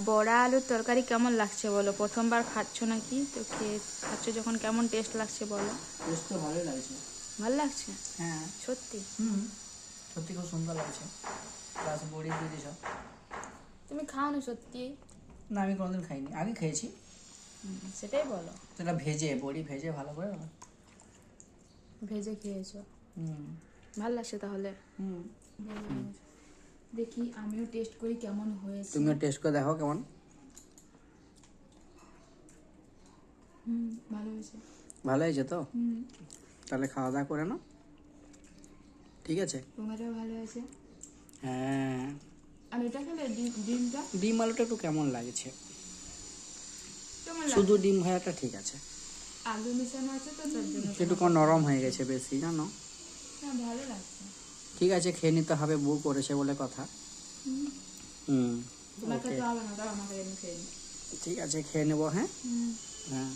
বড়া আলুর তরকারি কেমন লাগছে বলো? প্রথমবার খাচ্ছ নাকি? তো খেয়ে খাচ্ছ যখন কেমন টেস্ট লাগছে বলো? টেস্ট তো ভালোই লাগছে। ভালো লাগছে? হ্যাঁ সত্যি? সত্যি খুব সুন্দর লাগছে। প্লাস বড়ি দিয়ে দিয়েছ। তুমি খাও না সত্যি? না, আমি কোনোদিন খাইনি, আগে খেয়েছি। সেটাই বলো। সেটা ভেজে, বড়ি ভেজে ভালো করে। ভেজে খেয়েছো? হুম ভালো লাগছে তাহলে? হুম দেখি আমিও টেস্ট করি কেমন হয়েছে। তুমিও টেস্ট করে দেখো কেমন। ভালো হয়েছে। ভালো হয়েছে তো? তাহলে খাওয়া দাওয়া করে নাও, ঠিক আছে? তোমারও ভালো হয়েছে। হ্যাঁ। আর এটা খেলে ডিমটা ডিম আলুটা একটু কেমন লাগছে? কেমন শুধু লাগছে? ডিম ভাজাটা ঠিক আছে, আলু মিশানো আছে তো তার জন্য। একটু কম নরম হয়ে গেছে বেশি, জানো? হ্যাঁ ভালো লাগছে। ঠিক আছে, খেয়ে নিতে হবে, বউ করেছে বলে কথা। তোমার ওকে, খেতে হবে না, তাও আমাকে এনে খেয়ে নিই। ঠিক আছে, খেয়ে নেবো। হ্যাঁ হ্যাঁ।